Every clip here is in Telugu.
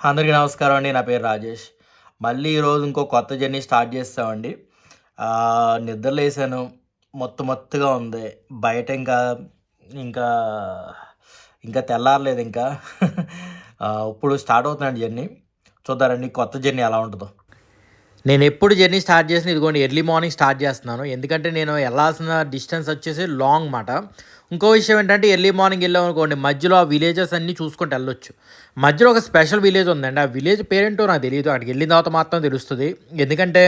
అందరికీ నమస్కారం అండి. నా పేరు రాజేష్. మళ్ళీ ఈరోజు ఇంకో కొత్త జర్నీ స్టార్ట్ చేస్తామండి. నిద్ర లేసాను. మత్తుగా ఉంది. బయట ఇంకా ఇంకా తెల్లారలేదు ఇంకా. ఇప్పుడు స్టార్ట్ అవుతుందండి జర్నీ. చూద్దారండి కొత్త జర్నీ ఎలా ఉంటుందో. నేను ఎప్పుడు జర్నీ స్టార్ట్ చేసిన ఇదిగోండి ఎర్లీ మార్నింగ్ స్టార్ట్ చేస్తున్నాను. ఎందుకంటే నేను వెళ్ళాల్సిన డిస్టెన్స్ వచ్చేసి లాంగ్ మాట. ఇంకో విషయం ఏంటంటే ఎర్లీ మార్నింగ్ వెళ్ళామనుకోండి మధ్యలో ఆ విలేజెస్ అన్నీ చూసుకుంటూ వెళ్ళొచ్చు. మధ్యలో ఒక స్పెషల్ విలేజ్ ఉందండి. ఆ విలేజ్ పేరేంటో నాకు తెలియదు. అక్కడికి వెళ్ళిన తర్వాత మాత్రం తెలుస్తుంది. ఎందుకంటే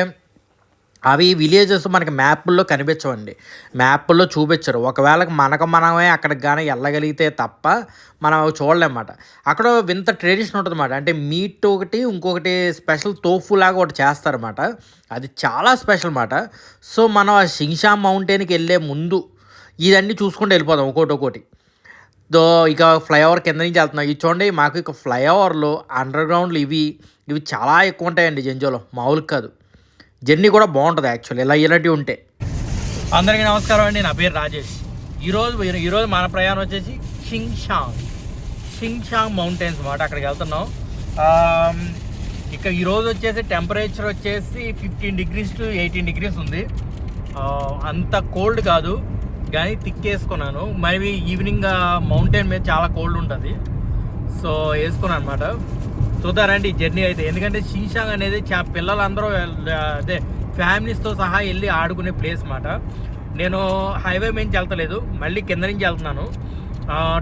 అవి విలేజెస్ మనకి మ్యాప్ల్లో కనిపించవండి. మ్యాప్ల్లో చూపించరు. ఒకవేళ మనమే అక్కడికి కానీ వెళ్ళగలిగితే తప్ప మనం అవి చూడలేమన్నమాట. అక్కడ వింత ట్రెడిషన్ ఉంటుందన్నమాట. అంటే మీట్ ఒకటి ఇంకొకటి స్పెషల్ తోఫు లాగా ఒకటి చేస్తారన్నమాట. అది చాలా స్పెషల్ అన్నమాట. సో మనం ఆ షింగ్షామ్ మౌంటైన్కి వెళ్ళే ముందు ఇవన్నీ చూసుకుంటూ వెళ్ళిపోదాం ఒక్కోటి. ఇక ఫ్లైఓవర్ కింద నుంచి వెళ్తున్నాం. ఇది చూడండి, మాకు ఇక ఫ్లైఓవర్లో అండర్ గ్రౌండ్లు ఇవి చాలా ఎక్కువ ఉంటాయండి జంజోలో, మామూలుగా కాదు. జర్నీ కూడా బాగుంటుంది యాక్చువల్లీ ఇలాంటివి ఉంటే. అందరికీ నమస్కారం అండి. నా పేరు రాజేష్. ఈరోజు మన ప్రయాణం వచ్చేసి షింగ్షాంగ్ మౌంటైన్స్ అన్నమాట. అక్కడికి వెళ్తున్నాం. ఇక ఈరోజు వచ్చేసి టెంపరేచర్ వచ్చేసి 15 degrees to 18 degrees ఉంది. అంత కోల్డ్ కాదు కానీ వేసుకున్నాను. మరి ఈవినింగ్ మౌంటైన్ మీద చాలా కోల్డ్ ఉంటుంది. సో వేసుకున్నాను అనమాట. చూద్దారండి జర్నీ అయితే. ఎందుకంటే షింగ్షాంగ్ అనేది పిల్లలందరూ అదే ఫ్యామిలీస్తో సహా వెళ్ళి ఆడుకునే ప్లేస్ అన్నమాట. నేను హైవే నుంచి వెళ్తలేదు, మళ్ళీ కింద నుంచి వెళ్తున్నాను.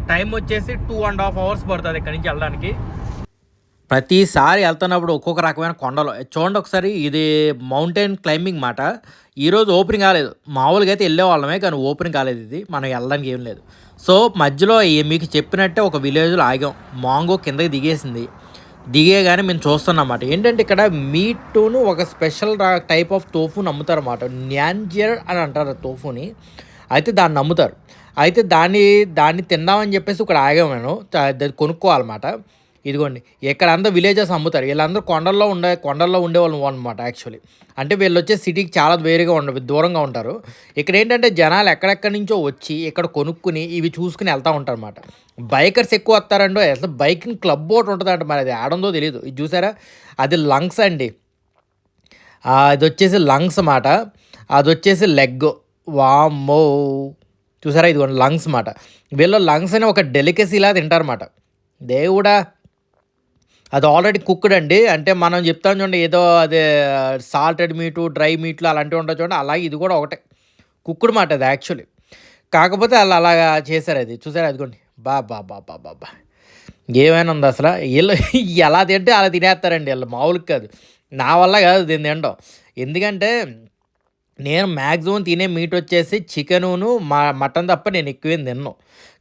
టైం వచ్చేసి 2.5 hours పడుతుంది ఇక్కడి నుంచి వెళ్ళడానికి. ప్రతిసారి వెళ్తున్నప్పుడు ఒక్కొక్క రకమైన కొండలు చూడండి. ఒకసారి ఇది మౌంటైన్ క్లైంబింగ్ మాట. ఈరోజు ఓపెనింగ్ కాలేదు. మామూలుగా అయితే వెళ్ళేవాళ్ళమే కానీ ఓపెనింగ్ కాలేదు. ఇది మనం వెళ్ళడానికి ఏం లేదు. సో మధ్యలో మీకు చెప్పినట్టే ఒక విలేజ్లో ఆగాం. మాంగో కిందకి దిగేగానే మేము చూస్తున్నమాట. ఏంటంటే ఇక్కడ మీటును ఒక స్పెషల్ టైప్ ఆఫ్ తోఫుని అమ్ముతారు అన్నమాట. న్యాంజర్ అని అంటారు తోఫుని. అయితే దాన్ని నమ్ముతారు. అయితే దాన్ని తిందామని చెప్పేసి ఇక్కడ ఆగాము. నేను కొనుక్కోవాలన్నమాట. ఇదిగోండి ఇక్కడ అంతా విలేజెస్ అమ్ముతారు. వీళ్ళందరూ కొండల్లో ఉండేవాళ్ళు అనమాట యాక్చువల్లీ. అంటే వీళ్ళు వచ్చే సిటీకి చాలా దూరంగా ఉంటారు. ఇక్కడ ఏంటంటే జనాలు ఎక్కడెక్కడి నుంచో వచ్చి ఇక్కడ కొనుక్కుని ఇవి చూసుకుని వెళ్తూ ఉంటారు అనమాట. బైకర్స్ ఎక్కువ వస్తారండో. అసలు బైకింగ్ క్లబ్ ఒకటి ఉంటుందంట. మరి అది ఆడందో తెలియదు. ఇది చూసారా, అది లంగ్స్ అండి. అది వచ్చేసి లంగ్స్ మాట. అది వచ్చేసి లెగ్. వామ్మో, చూసారా, ఇదిగోండి లంగ్స్ మాట. వీళ్ళు లంగ్స్ అని ఒక డెలికసీలా తింటారన్నమాట. దేవుడా, అది ఆల్రెడీ కుక్డ్ అండి. అంటే మనం చెప్తాం చూడండి, ఏదో అదే సాల్టెడ్ మీటు, డ్రై మీట్లు అలాంటివి ఉంటాయి చూడండి, అలాగే ఇది కూడా ఒకటే కుక్డ్ మాట అది యాక్చువల్లీ. కాకపోతే వాళ్ళు అలాగా చేశారు. అది చూసారు, అదిగోండి. బాబా ఏమైనా ఉంది అసలు. వీళ్ళు ఎలా తింటే అలా తినేస్తారండి. వీళ్ళు మామూలుగా కాదు. నా వల్ల కాదు దీన్ని తినడం. ఎందుకంటే నేను మ్యాక్సిమం తినే మీట్ వచ్చేసి చికెను మటన్ తప్ప నేను ఎక్కువేం తిన్నాను.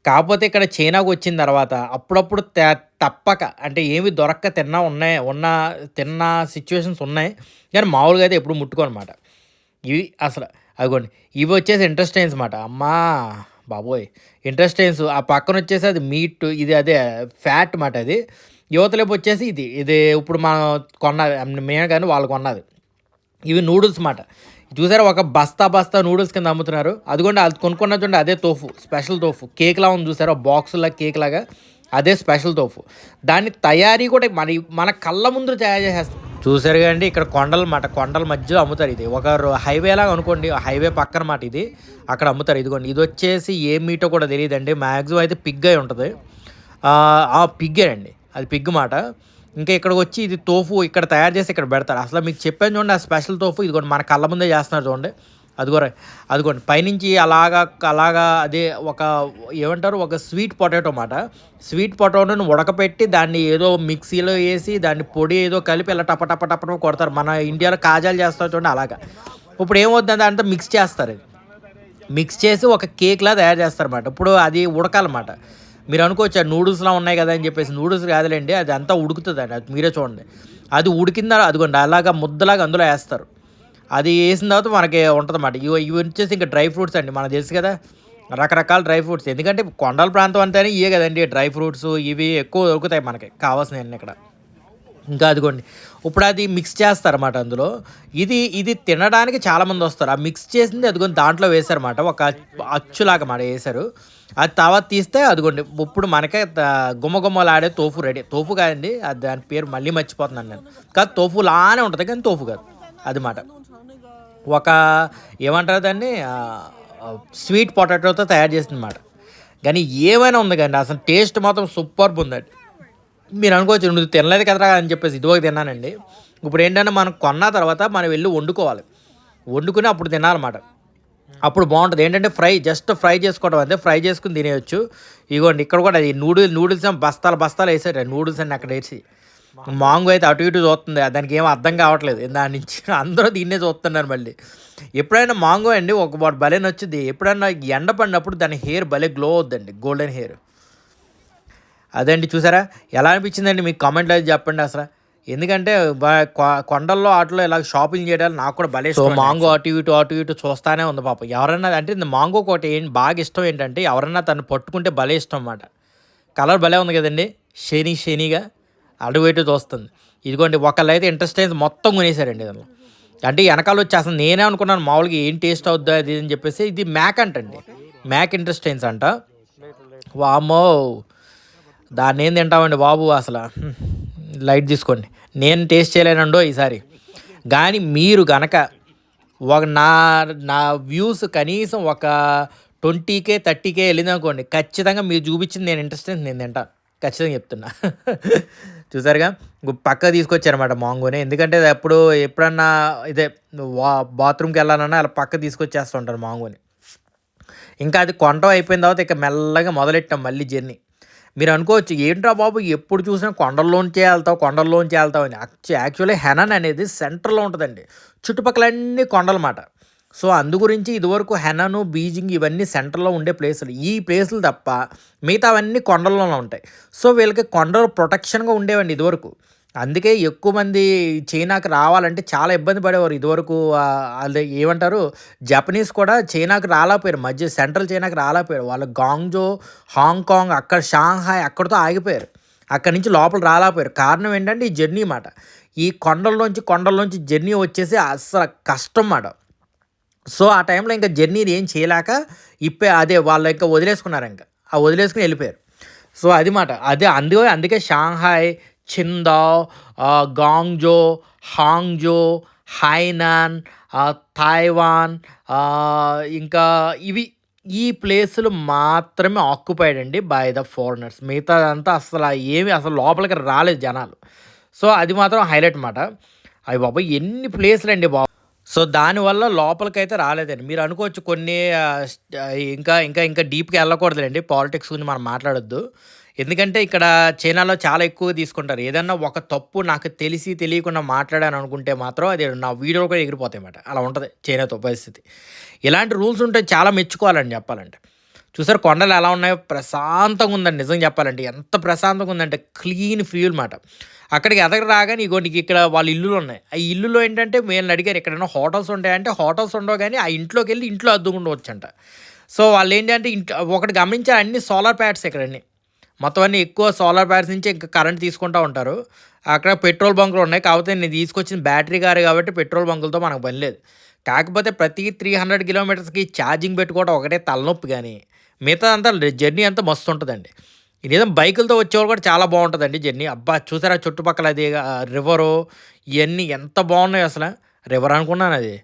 కాకపోతే ఇక్కడ చైనాకు వచ్చిన తర్వాత అప్పుడప్పుడు తప్పక అంటే ఏమి దొరక్క తిన్న సిచ్యువేషన్స్ ఉన్నాయి. కానీ మామూలుగా అయితే ఎప్పుడు ముట్టుకోనమాట. ఇవి అసలు అదిగోండి, ఇవి వచ్చేసి ఇంటెస్టైన్స్ మాట. అమ్మా బాబోయ్, ఇంటెస్టైన్స్. ఆ పక్కన వచ్చేసి అది మీట్, ఇది అదే ఫ్యాట్ మాట. అది యువతలేపు వచ్చేసి ఇది ఇప్పుడు మనం కొన్నది మేము కానీ వాళ్ళు కొన్నది. ఇవి నూడిల్స్ మాట. చూసారా, ఒక బస్తా నూడిల్స్ కింద అమ్ముతున్నారు. అదిగోండి, అది కొనుక్కున్న చూడండి, అదే తోఫు, స్పెషల్ తోఫు. కేక్లా ఉంది చూసారా, బాక్సులా కేక్ లాగా, అదే స్పెషల్ తోఫు. దాని తయారీ కూడా మన కళ్ళ ముందు తయారు చేసేస్తాం. చూసారు కండి, ఇక్కడ కొండల మాట. కొండల మధ్యలో అమ్ముతారు. ఇది ఒక హైవే లాగా అనుకోండి, హైవే పక్కన మాట. ఇది అక్కడ అమ్ముతారు. ఇదిగోండి, ఇది వచ్చేసి ఏ మీటో కూడా తెలియదండి. మ్యాక్సిమం అయితే పిగ్ అయి ఉంటుంది. పిగ్గేనండి, అది పిగ్ మాట. ఇంకా ఇక్కడికి వచ్చి ఇది తోఫు ఇక్కడ తయారు చేసి ఇక్కడ పెడతారు. అసలు మీకు చెప్పాను చూడండి, ఆ స్పెషల్ తోఫు ఇదిగోండి మన కళ్ళ ముందే చేస్తున్నారు చూడండి. అదిగోండి పైనుంచి అలాగా అదే ఒక ఏమంటారు, ఒక స్వీట్ పొటాటో మాట. స్వీట్ పొటాటోని ఉడకపెట్టి దాన్ని ఏదో మిక్సీలో వేసి దాన్ని పొడి ఏదో కలిపి ఇలా టప కొడతారు. మన ఇండియాలో కాజాలు చేస్తారు చూడండి, అలాగా. ఇప్పుడు ఏమవుతుంది, అంతా మిక్స్ చేస్తారు. మిక్స్ చేసి ఒక కేక్లా తయారు చేస్తారన్నమాట. ఇప్పుడు అది ఉడకాలన్నమాట. మీరు అనుకోవచ్చు నూడిల్స్లా ఉన్నాయి కదా అని చెప్పేసి. నూడిల్స్ కాదులేండి, అది అంతా ఉడుకుతుందండి. అది మీరే చూడండి. అది ఉడికిందా అదిగోండి అలాగా ముద్దలాగా అందులో వేస్తారు. అది వేసిన తర్వాత మనకి ఉంటుంది అన్నమాట. ఇవి వచ్చేసి ఇంకా డ్రై ఫ్రూట్స్ అండి. మనకు తెలుసు కదా, రకరకాల డ్రై ఫ్రూట్స్. ఎందుకంటే కొండల ప్రాంతం అంటేనే ఇవే కదండి డ్రై ఫ్రూట్స్. ఇవి ఎక్కువ దొరుకుతాయి మనకి కావాల్సినవి ఇక్కడ. ఇంకా అదిగోండి, ఇప్పుడు అది మిక్స్ చేస్తారన్నమాట అందులో. ఇది తినడానికి చాలామంది వస్తారు. ఆ మిక్స్ చేసింది అదిగోండి దాంట్లో వేశారన్నమాట. ఒక అచ్చులాగా మాట వేశారు. అది తర్వాత తీస్తే అదిగోండి ఇప్పుడు మనకే గుమ్మగుమ్మలాడే తోఫు రెడీ. తోఫు కాదండి, అది దాని పేరు మళ్ళీ మర్చిపోతున్నాను నేను. కాదు తోఫు లానే ఉంటుంది కానీ తోఫు కాదు అది మాట. ఒక ఏమంటారు దాన్ని, స్వీట్ పొటాటోతో తయారు చేసిందన్నమాట. కానీ ఏమైనా ఉంది కానీ అసలు టేస్ట్ మాత్రం సూపర్బ్ ఉందండి. మీరు అనుకోవచ్చు నువ్వు తినలేదు కదరా అని చెప్పేసి ఇదివరకు తిన్నానండి. ఇప్పుడు ఏంటంటే మనం కొన్న తర్వాత మనం వెళ్ళి వండుకోవాలి, వండుకుని అప్పుడు తినాలన్నమాట. అప్పుడు బాగుంటుంది. ఏంటంటే జస్ట్ ఫ్రై చేసుకోవడం అంతే, ఫ్రై చేసుకుని తినేయచ్చు. ఇదిగోండి ఇక్కడ కూడా అది నూడిల్స్ బస్తాలు వేసాడు నూడిల్స్ అన్ని అక్కడ వేసి. మాంగో అయితే అటు ఇటు చూస్తుంది, దానికి ఏం అర్థం కావట్లేదు దాని నుంచి. అందరూ దీన్నే చూస్తున్నారు మళ్ళీ. ఎప్పుడైనా మాంగో అండి ఒక భలే నచ్చుద్ది. ఎప్పుడైనా ఎండ పడినప్పుడు దాని హెయిర్ భలే గ్లో అవుద్దండి, గోల్డెన్ హెయిర్. అదండి చూసారా, ఎలా అనిపించిందండి మీకు కామెంట్లో అయితే చెప్పండి అసలు. ఎందుకంటే కొండల్లో ఆటలో ఇలా షాపింగ్ చేయడానికి నాకు కూడా భలే ఇష్టం. మాంగో అటు ఇటు చూస్తానే ఉంది పాపం. ఎవరన్నా అంటే మాంగో ఒకటి బాగా ఇష్టం ఏంటంటే ఎవరన్నా తను పట్టుకుంటే భలే ఇష్టం అన్నమాట. కలర్ భలే ఉంది కదండి, షేనీగా అటు ఇటు చూస్తుంది. ఇదిగోండి ఒకళ్ళు అయితే ఇంట్రెస్ట్ అయితే మొత్తం కొనేసారండి దానిలో. అంటే వెనకాల వచ్చి అసలు నేనే అనుకున్నాను మామూలుగా ఏం టేస్ట్ అవుద్దా అది అని చెప్పేసి. ఇది మ్యాక్ అంటండి, మ్యాక్ ఇంట్రెస్టైన్స్ అంట. వామ్మో, దాన్ని ఏం తింటామండి బాబు అసలు. లైట్ తీసుకోండి, నేను టేస్ట్ చేయలేనండో ఈసారి. కానీ మీరు గనక ఒక నా వ్యూస్ కనీసం ఒక 20K 30K వెళ్ళిందనుకోండి, ఖచ్చితంగా మీరు చూపించింది నేను నేను తింటాను, ఖచ్చితంగా చెప్తున్నా. చూసారుగా పక్క తీసుకొచ్చారన్నమాట మాంగోని. ఎందుకంటే ఎప్పుడన్నా ఇదే బాత్రూమ్కి వెళ్ళాలన్నా అలా పక్క తీసుకొచ్చేస్తుంటారు మాంగోని. ఇంకా అది కొనటం అయిపోయిన తర్వాత ఇక మెల్లగా మొదలెట్టాం మళ్ళీ జర్నీ. మీరు అనుకోవచ్చు ఏంట్రా బాబు ఎప్పుడు చూసినా కొండల్లోంచే వెళ్తావు అని. యాక్చువల్లీ హెనన్ అనేది సెంటర్లో ఉంటుందండి, చుట్టుపక్కలన్నీ కొండలన్నమాట. సో అందు గురించి ఇదివరకు హెనను, బీజింగ్ ఇవన్నీ సెంటర్లో ఉండే ప్లేసులు. ఈ ప్లేసులు తప్ప మిగతావన్నీ కొండల్లోనే ఉంటాయి. సో వీళ్ళకి కొండలు ప్రొటెక్షన్గా ఉండేవండి ఇదివరకు. అందుకే ఎక్కువ మంది చైనాకి రావాలంటే చాలా ఇబ్బంది పడేవారు ఇదివరకు. అది ఏమంటారు, జపనీస్ కూడా చైనాకి రాలేకపోయారు, మధ్య సెంట్రల్ చైనాకి రాలేకపోయారు. వాళ్ళు గాంగ్జో, హాంకాంగ్, అక్కడ షాంఘాయ్ అక్కడితో ఆగిపోయారు. అక్కడి నుంచి లోపల రాలేకపోయారు. కారణం ఏంటంటే ఈ జర్నీ మాట. ఈ కొండల్లోంచి జర్నీ వచ్చేసి అస్సలు కష్టం మాట. సో ఆ టైంలో ఇంకా జర్నీని ఏం చేయలేక వాళ్ళు ఇంకా వదిలేసుకున్నారు, ఇంకా వదిలేసుకుని వెళ్ళిపోయారు. సో అది మాట. అందుకే షాంఘాయ్, చిందావ్, గాంగ్జో, హాంగ్జో, హైనాన్, తైవాన్, ఇంకా ఈ ప్లేసులు మాత్రమే ఆక్యుపైడ్ అండి బై ద ఫారినర్స్. మిగతాదంతా అసలు లోపలికి రాలేదు జనాలు. సో అది మాత్రం హైలైట్ అన్నమాట. అవి బాబు ఎన్ని ప్లేసులు అండి బాబు. సో దానివల్ల లోపలికైతే రాలేదండి. మీరు అనుకోవచ్చు కొన్ని ఇంకా డీప్గా వెళ్ళకూడదులేండి, పాలిటిక్స్ గురించి మనం మాట్లాడొద్దు. ఎందుకంటే ఇక్కడ చైనాలో చాలా ఎక్కువగా తీసుకుంటారు. ఏదన్నా ఒక తప్పు నాకు తెలియకుండా మాట్లాడాను అనుకుంటే మాత్రం అది నా వీడియోలు కూడా ఎగిరిపోతాయి అన్నమాట. అలా ఉంటుంది చైనాతో పరిస్థితి. ఇలాంటి రూల్స్ ఉంటే చాలా మెచ్చుకోవాలండి చెప్పాలంటే. చూసారు కొండలు ఎలా ఉన్నాయో, ప్రశాంతంగా ఉందండి నిజం చెప్పాలంటే. ఎంత ప్రశాంతంగా ఉందంటే క్లీన్ ఫీల్ మాట. అక్కడికి రాగానే ఇగోండి ఇక్కడ వాళ్ళ ఇల్లులు ఉన్నాయి. ఆ ఇల్లులో ఏంటంటే వీళ్ళని అడిగారు ఎక్కడైనా హోటల్స్ ఉంటాయంటే హోటల్స్ ఉండవు, కానీ ఆ ఇంట్లోకి వెళ్ళి ఇంట్లో అద్దుకుండవచ్చంట. సో వాళ్ళు ఏంటంటే ఒకటి గమనించారు, అన్ని సోలార్ ప్యాడ్స్ ఇక్కడన్నీ మొత్తం అన్నీ ఎక్కువ సోలార్ ప్యాడ్స్ నుంచి ఇంకా కరెంట్ తీసుకుంటూ ఉంటారు. అక్కడ పెట్రోల్ బంకులు ఉన్నాయి, కాకపోతే నేను తీసుకొచ్చిన బ్యాటరీ కారు కాబట్టి పెట్రోల్ బంకులతో మనకు పని లేదు. కాకపోతే ప్రతి 300 కిలోమీటర్స్కి ఛార్జింగ్ పెట్టుకోవడం ఒకటే తలనొప్పి, కానీ మిగతా అంతా జర్నీ అంతా మస్తు ఉంటుందండి. ఇదేదో బైకులతో వచ్చేవాళ్ళు కూడా చాలా బాగుంటుందండి జర్నీ. అబ్బా చూసారా చుట్టుపక్కల అది రివరు ఇవన్నీ ఎంత బాగున్నాయి అసలు. రివర్ అనుకున్నాను అది,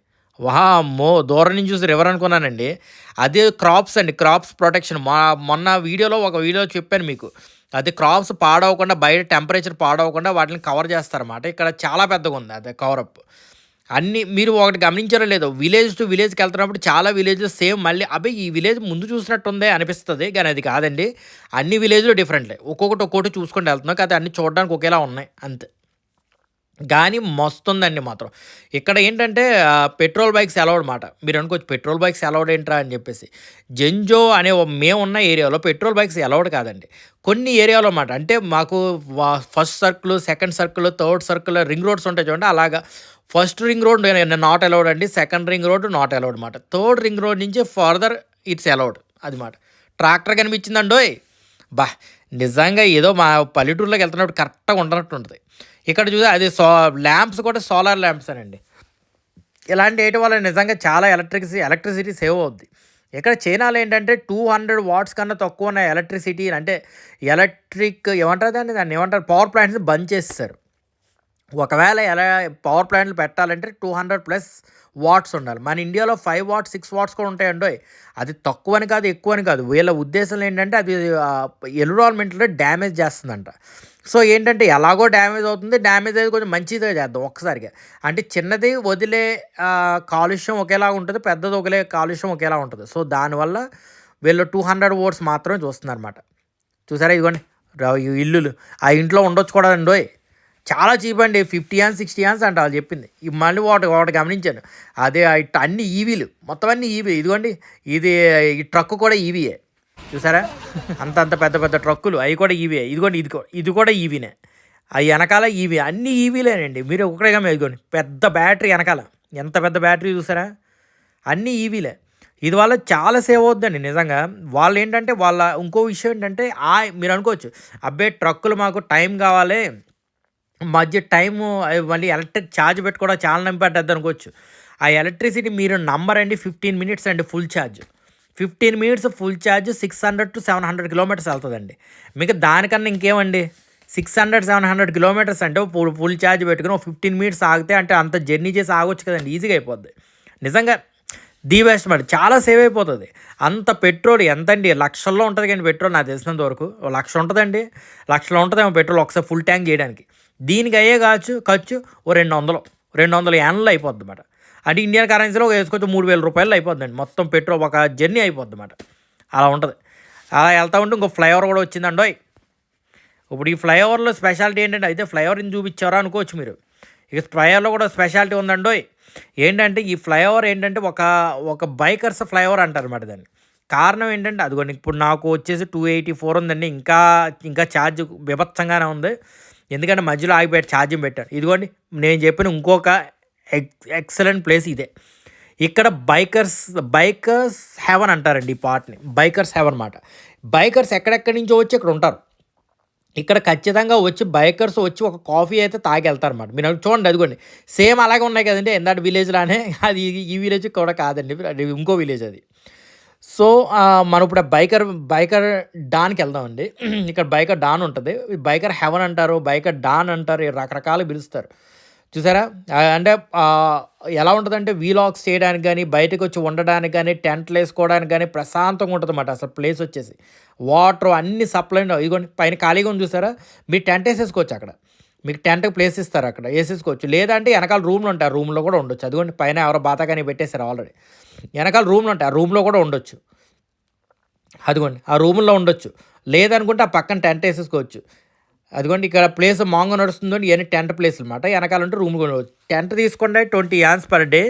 వామ్మో దూరం నుంచి చూసి రివర్ అనుకున్నానండి. అదే క్రాప్స్ అండి, క్రాప్స్ ప్రొటెక్షన్. మొన్న ఒక వీడియో చెప్పాను మీకు. అది క్రాప్స్ పాడవకుండా, బయట టెంపరేచర్ పాడవకుండా వాటిని కవర్ చేస్తారన్నమాట. ఇక్కడ చాలా పెద్దగా ఉంది అదే కవరప్. మీరు ఒకటి గమనించారో లేదో, విలేజ్ టు విలేజ్కి వెళ్తున్నప్పుడు చాలా విలేజ్లు సేమ్ మళ్ళీ ఈ విలేజ్ ముందు చూసినట్టుందే అనిపిస్తుంది, కానీ అది కాదండి. అన్ని విలేజ్లు డిఫరెంట్లే, ఒక్కొక్కటి చూసుకుంటూ వెళ్తున్నాం కదా, అన్నీ చూడడానికి ఒకేలా ఉన్నాయి అంతే. కానీ మస్తుందండి మాత్రం. ఇక్కడ ఏంటంటే పెట్రోల్ బైక్స్ అలౌడ్ మాట. మీరు అనుకోవచ్చు పెట్రోల్ బైక్స్ అలౌడ్ ఏంట్రా అని చెప్పేసి. జెంజో అనే మేమున్న ఏరియాలో పెట్రోల్ బైక్స్ అలౌడ్ కాదండి. కొన్ని ఏరియాలో మాట. అంటే మాకు first circle, second circle, third circle ring roads ఉంటాయి చూడండి, అలాగా. First ring road not allowed అండి, second ring road not allowed మాట. థర్డ్ రింగ్ రోడ్ నుంచి ఫర్దర్ ఇట్స్ అలౌడ్ అది మాట. ట్రాక్టర్ కనిపించిందండోయ్, బా నిజంగా ఏదో మా పల్లెటూరులోకి వెళ్తున్నప్పుడు కరెక్ట్గా ఉండనట్టు ఉంటుంది. ఇక్కడ చూసి అది ల్యాంప్స్ కూడా సోలార్ ల్యాంప్స్ అనండి. ఇలాంటి వేయటం వల్ల నిజంగా చాలా ఎలక్ట్రిసిటీ సేవ్ అవుద్ది. ఇక్కడ చైనాలో ఏంటంటే 200 వాట్స్ కన్నా తక్కువ ఉన్న ఎలక్ట్రిసిటీ అంటే ఎలక్ట్రిక్ ఏమంటారు దాన్ని ఏమంటారు పవర్ ప్లాంట్స్ని బంద్ చేసేసారు. ఒకవేళ ఎలా పవర్ ప్లాంట్లు పెట్టాలంటే 200+ వాట్స్ ఉండాలి. మన ఇండియాలో 5 వాట్స్ 6 వాట్స్ కూడా ఉంటాయండి. అది తక్కువని కాదు ఎక్కువని కాదు. వీళ్ళ ఉద్దేశంలో ఏంటంటే అది ఎన్విరాన్మెంట్లో డ్యామేజ్ చేస్తుందంట. సో ఏంటంటే ఎలాగో డ్యామేజ్ అవుతుంది, డ్యామేజ్ అయితే కొంచెం మంచిగా చేద్దాం ఒక్కసారిగా. అంటే చిన్నది వదిలే కాలుష్యం ఒకేలా ఉంటుంది, పెద్దది వదిలే కాలుష్యం ఒకేలా ఉంటుంది. సో దానివల్ల వీళ్ళు 200 వాట్స్ మాత్రమే చూస్తున్నారన్నమాట. చూసారా ఇదిగోండి ఇల్లులు, ఆ ఇంట్లో ఉండొచ్చు కూడా అండి. చాలా చీప్ అండి, 50 years 60 years అంట వాళ్ళు చెప్పింది. మళ్ళీ ఒకటి గమనించాను, అదే అన్ని ఈవీలు, మొత్తం అన్ని ఈవీ. ఇదిగోండి ఇది ఈ ట్రక్ కూడా ఈవీయే. చూసారా అంత పెద్ద ట్రక్కులు అవి కూడా ఈవీయే. ఇదిగోండి ఇది కూడా ఈవీనే. అవి వెనకాల ఈవీ, అన్ని ఈవీలేనండి. మీరు ఒకటేగా ఇదిగోండి పెద్ద బ్యాటరీ వెనకాల, ఎంత పెద్ద బ్యాటరీ చూసారా, అన్నీ ఈవీలే. ఇది వల్ల చాలా సేవ్ అవుతుందండి నిజంగా. వాళ్ళు ఏంటంటే ఇంకో విషయం ఏంటంటే మీరు అనుకోవచ్చు, అబ్బే ట్రక్కులు మాకు టైం కావాలి, మధ్య టైము మళ్ళీ ఎలక్ట్రిక్ ఛార్జ్ పెట్టుకోవడం చాలా నింపేటద్దు అనుకోవచ్చు. ఆ ఎలక్ట్రిసిటీ మీరు నమ్మరండి, 15 minutes అండి full charge. 15 minutes full charge 600 to 700 kilometers వెళ్తుందండి. మీకు దానికన్నా ఇంకేమండి, 600-700 kilometers అంటే ఫుల్ ఛార్జ్ పెట్టుకుని 15 minutes ఆగితే అంటే అంత జర్నీ చేసి ఆగొచ్చు కదండి, ఈజీగా అయిపోద్ది. నిజంగా ది బెస్ట్ మరి, చాలా సేవ్ అయిపోతుంది. అంత పెట్రోల్ ఎంతండి, లక్షల్లో ఉంటుంది కానీ పెట్రోల్ నాకు తెలిసినంత వరకు 1,00,000 ఉంటుందండి, 1,00,000 ఉంటుందేమో పెట్రోల్ ఒకసారి ఫుల్ ట్యాంక్ చేయడానికి. దీనికి అయ్యే ఖర్చు 200 యాన్లు అయిపోద్ది అన్నమాట. అంటే ఇండియన్ కరెన్సీలో వేసుకోవచ్చు 3,000 రూపాయలు అయిపోద్దండి మొత్తం పెట్రోల్, ఒక జర్నీ అయిపోద్ది అన్నమాట. అలా ఉంటుంది. అలా వెళ్తూ ఉంటే ఇంకో ఫ్లైఓవర్ కూడా వచ్చిందండి. ఇప్పుడు ఈ ఫ్లైఓవర్లో స్పెషాలిటీ ఏంటంటే, అయితే ఫ్లైఓవర్ని చూపించారా అనుకోవచ్చు మీరు. ఇక ఫ్లైఓవర్లో కూడా స్పెషాలిటీ ఉందండి. ఏంటంటే ఈ ఫ్లైఓవర్ ఏంటంటే ఒక బైకర్స్ ఫ్లైఓవర్ అంటారు అన్నమాట దాన్ని. కారణం ఏంటంటే అదిగోండి ఇప్పుడు నాకు వచ్చేసి 284 ఉందండి, ఇంకా ఛార్జ్ బీభత్సంగానే ఉంది. ఎందుకంటే మధ్యలో ఆగిపోయాడు, ఛార్జింగ్ పెట్టాను. ఇదిగోండి నేను చెప్పిన ఇంకొక ఎక్సలెంట్ ప్లేస్ ఇదే. ఇక్కడ బైకర్స్ హెవెన్ అంటారండి ఈ పార్ట్ని, బైకర్స్ హెవెన్ అన్నమాట. బైకర్స్ ఎక్కడెక్కడి నుంచో వచ్చి ఇక్కడ ఉంటారు. ఇక్కడ ఖచ్చితంగా బైకర్స్ వచ్చి ఒక కాఫీ అయితే తాగి వెళ్తారన్నమాట. మీరు చూడండి అదిగోండి సేమ్ అలాగే ఉన్నాయి కదండి ఎందాటి విలేజ్లానే. అది ఈ విలేజ్ కూడా కాదండి, అది ఇంకో విలేజ్ అది. సో మనం ఇప్పుడు బైకర్ డాన్కి వెళ్దామండి. ఇక్కడ బైకర్ డాన్ ఉంటుంది, బైకర్ హెవెన్ అంటారు, బైకర్ డాన్ అంటారు, రకరకాలు పిలుస్తారు. చూసారా అంటే ఎలా ఉంటుందంటే వీలాగ్స్ చేయడానికి కానీ, బయటకు వచ్చి ఉండడానికి కానీ, టెంట్లు వేసుకోవడానికి కానీ ప్రశాంతంగా ఉంటుంది అన్నమాట. అసలు ప్లేస్ వచ్చేసి వాటర్ అన్ని సప్లై ఇదిగోండి పైన ఖాళీగా ఉంది చూసారా, మీరు టెంట్ వేసేసుకోవచ్చు అక్కడ, మీకు టెంట్కి ప్లేస్ ఇస్తారు అక్కడ వేసేసుకోవచ్చు. లేదంటే వెనకాల రూమ్లు ఉంటాయి, ఆ రూమ్లో కూడా ఉండొచ్చు. అదిగోండి పైన ఎవరో బాతాకాని పెట్టేశారు ఆల్రెడీ, వెనకాల రూమ్లు ఉంటాయి, ఆ రూమ్లో కూడా ఉండొచ్చు. అదిగోండి ఆ రూమ్లో ఉండొచ్చు, లేదనుకుంటే ఆ పక్కన టెంట్ వేసేసుకోవచ్చు. అదిగోండి ఇక్కడ ప్లేస్ మాంగో నడుస్తుందండి, ఇవన్నీ టెంట్ ప్లేస్ అనమాట. వెనకాలంటే రూమ్ కూడా టెంట్ తీసుకుంటే 20 years per day,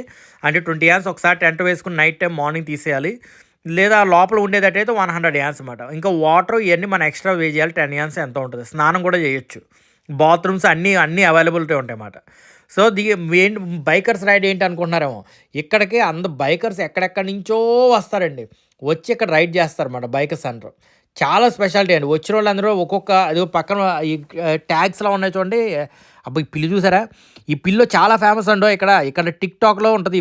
అంటే 20 years ఒకసారి టెంట్ వేసుకుని నైట్ టైం మార్నింగ్ తీసేయాలి. లేదా లోపల ఉండేదట్టయితే 100 years అనమాట. ఇంకా వాటర్ ఇవన్నీ మనం ఎక్స్ట్రా వే చేయాలి, 10 years ఎంత ఉంటుంది. స్నానం కూడా చేయొచ్చు, బాత్రూమ్స్ అన్నీ అవైలబిలిటీ ఉంటాయి అన్నమాట. సో బైకర్స్ రైడ్ ఏంటి అనుకుంటున్నారేమో, ఇక్కడికి బైకర్స్ ఎక్కడెక్కడి నుంచో వస్తారండి, వచ్చి ఇక్కడ రైడ్ చేస్తారన్నమాట. బైకర్స్ అంటారు చాలా స్పెషాలిటీ అండి. వచ్చిన వాళ్ళందరూ అది పక్కన ఈ ట్యాగ్స్లా ఉన్నాయి చూడండి. అబ్బా ఈ పిల్లి చూసారా, ఈ పిల్లి చాలా ఫేమస్ అండో. ఇక్కడ టిక్టాక్లో ఉంటుంది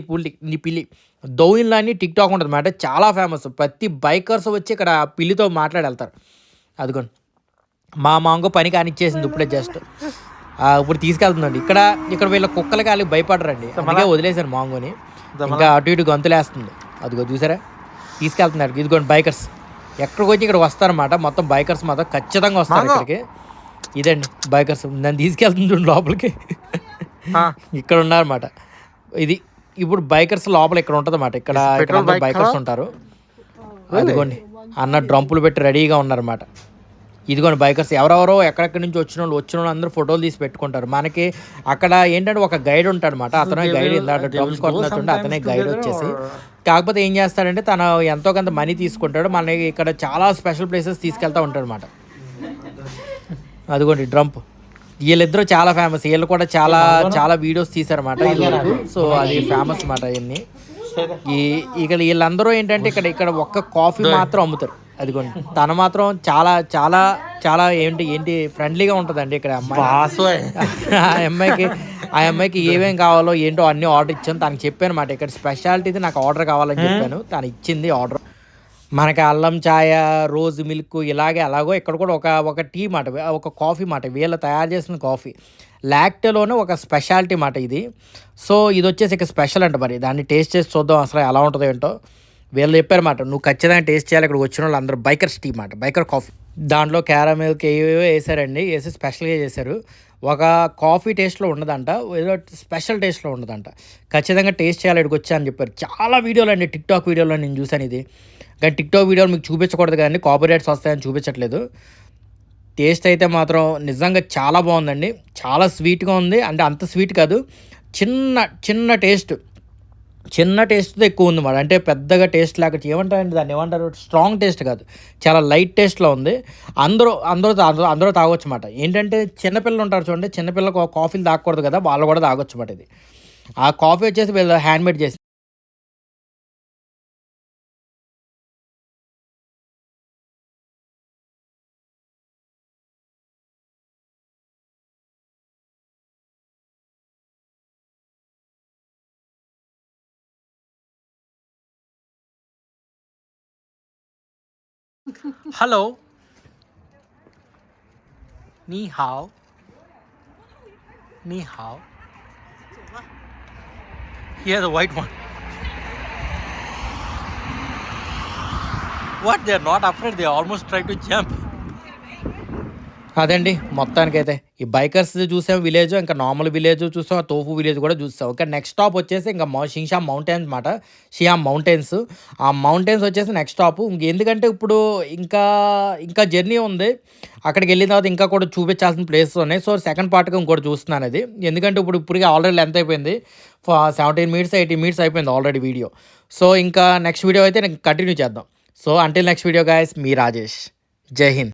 ఈ పిల్లి, దౌయిన్లో అని టిక్టాక్ ఉంటుంది అన్నమాట, చాలా ఫేమస్. ప్రతి బైకర్స్ వచ్చి ఇక్కడ పిల్లితో మాట్లాడి వెళ్తారు. అదిగోండి మా మాంగో పని కానిచ్చేసింది ఇప్పుడే జస్ట్, ఇప్పుడు తీసుకెళ్తుందండి. ఇక్కడ వీళ్ళ కుక్కలకి వాళ్ళకి భయపడరండి, అందుకే వదిలేశారు మాంగోని. ఇంకా అటు ఇటు గంతులేస్తుంది. అదిగో చూసారా తీసుకెళ్తున్నారు. ఇదిగోండి బైకర్స్ ఎక్కడికి వచ్చి ఇక్కడ వస్తారన్నమాట. మొత్తం బైకర్స్ మాత్రం ఖచ్చితంగా వస్తారు ఇక్కడికి. ఇదండి బైకర్స్ నన్ను తీసుకెళ్తుంది లోపలికి, ఇక్కడ ఉన్నారన్నమాట. ఇది ఇప్పుడు బైకర్స్ లోపల ఇక్కడ ఉంటుంది అన్నమాట. ఇక్కడ బైకర్స్ ఉంటారు. అదిగోండి అన్న డ్రంపులు పెట్టి రెడీగా ఉన్నారన్నమాట. ఇదిగోండి బైకర్స్ ఎవరెవరో ఎక్కడెక్కడి నుంచి వచ్చిన వాళ్ళు అందరూ ఫోటోలు తీసి పెట్టుకుంటారు. మనకి అక్కడ ఏంటంటే ఒక గైడ్ ఉంటాడు అనమాట, అతనే గైడ్ ఇందాక డ్రమ్స్ కొడుతున్నట్టుంటే అతనే గైడ్ వచ్చేసి. కాకపోతే ఏం చేస్తాడంటే తను ఎంతో కొంత మనీ తీసుకుంటాడు, మనకి ఇక్కడ చాలా స్పెషల్ ప్లేసెస్ తీసుకెళ్తూ ఉంటాడు అనమాట. అదిగోండి డ్రంప్, వీళ్ళిద్దరూ చాలా ఫేమస్, వీళ్ళు కూడా చాలా చాలా వీడియోస్ తీశారన్నమాట ఇదివరకు. సో అది ఫేమస్ అన్నమాట. ఇవన్నీ ఇక్కడ వీళ్ళందరూ ఏంటంటే ఇక్కడ ఒక్క కాఫీ మాత్రం అమ్ముతారు. అదిగోండి తను మాత్రం చాలా చాలా చాలా ఏంటి ఫ్రెండ్లీగా ఉంటుందండి ఇక్కడ అమ్మాయి. ఆ అమ్మాయికి ఏమేమి కావాలో ఏంటో అన్నీ ఆర్డర్ ఇచ్చాను, తనకి చెప్పాను అన్నమాట. ఇక్కడ స్పెషాలిటీ నాకు ఆర్డర్ కావాలని చెప్పాను, తను ఇచ్చింది ఆర్డర్. మనకి అల్లం చాయ, రోజ్ మిల్క్ ఇలాగే ఎలాగో ఇక్కడ కూడా ఒక టీ మాట, ఒక కాఫీ మాట. వీళ్ళు తయారు చేసిన కాఫీ. లాక్టోలోనే ఒక స్పెషాలిటీ మాట ఇది. సో, ఇదొచ్చేసి ఇక స్పెషల్ అంట మరి. దాన్ని టేస్ట్ చేసి చూద్దాం అసలు ఎలా ఉంటదో ఏంటో. వీళ్ళు చెప్పారన్నమాట, "నువ్వు ఖచ్చితంగా టేస్ట్ చేయాలి. ఇక్కడికి వచ్చినోళ్ళు అందరూ బైకర్స్ టీ మాట. Biker coffee." దాంట్లో క్యారమిల్క్ ఏవేవో ఏసారండి. ఏసి స్పెషల్‌గా చేశారు. ఒక కాఫీ టేస్ట్‌లో ఉండదంట. ఏదో స్పెషల్ టేస్ట్‌లో ఉండదంట. ఖచ్చితంగా టేస్ట్ చేయాలి ఈడికొచ్చా అని చెప్పారు. చాలా వీడియోలండి, టిక్‌టాక్ వీడియోలో నేను చూసాను ఇది. కానీ టిక్‌టాక్ వీడియోలు మీకు చూపించకూడదు కదండీ, కాపీరైట్స్ వస్తాయని చూపించట్లేదు. టేస్ట్ అయితే మాత్రం నిజంగా చాలా బాగుందండి. చాలా స్వీట్‌గా ఉంది. అంటే అంత స్వీట్ కాదు. చిన్న చిన్న టేస్ట్. చిన్న టేస్ట్‌తో ఎక్కువ ఉంది మాట. అంటే పెద్దగా టేస్ట్ లేక ఏమంటారండి దాన్ని, ఏమంటారు, స్ట్రాంగ్ టేస్ట్ కాదు. చాలా లైట్ టేస్ట్‌లో ఉంది. అందరూ అందరూ అందరూ అందరూ తాగొచ్చు మాట. ఏంటంటే చిన్నపిల్లలు ఉంటారు చూడండి. చిన్నపిల్లలకు కాఫీలు తాగకూడదు కదా! వాళ్ళు కూడా తాగొచ్చు మాట ఇది. ఆ కాఫీ వచ్చేసి వీళ్ళు హ్యాండ్‌మేడ్ చేసింది. హలో. నీ హావ్. నీ have. Here the white one. What? They are not afraid. They almost try to jump. అదండి మొత్తానికైతే. ఈ బైకర్స్ చూసాం విలేజ్, ఇంకా నార్మల్ విలేజ్ చూసాం, ఆ తోఫు విలేజ్ కూడా చూసాం. ఓకే, నెక్స్ట్ స్టాప్ వచ్చేసి ఇంకా షింషామ్ మౌంటైన్స్ మాట. షియామ్ మౌంటైన్స్. ఆ మౌంటైన్స్ వచ్చేసి నెక్స్ట్ స్టాప్. ఎందుకంటే ఇప్పుడు ఇంకా ఇంకా జర్నీ ఉంది. అక్కడికి వెళ్ళిన తర్వాత ఇంకా కూడా చూపించాల్సిన ప్లేసెస్ ఉన్నాయి. సో, సెకండ్ పార్ట్‌గా ఇంకోటి చూస్తున్నాను అది. ఎందుకంటే ఇప్పటికే ఆల్రెడీ లెంత్ అయిపోయింది. 17 మినిట్స్, 18 మినిట్స్ అయిపోయింది ఆల్రెడీ వీడియో. సో, ఇంకా నెక్స్ట్ వీడియో అయితే కంటిన్యూ చేద్దాం. So, until next video guys, మీ రాజేష్. జై హింద్.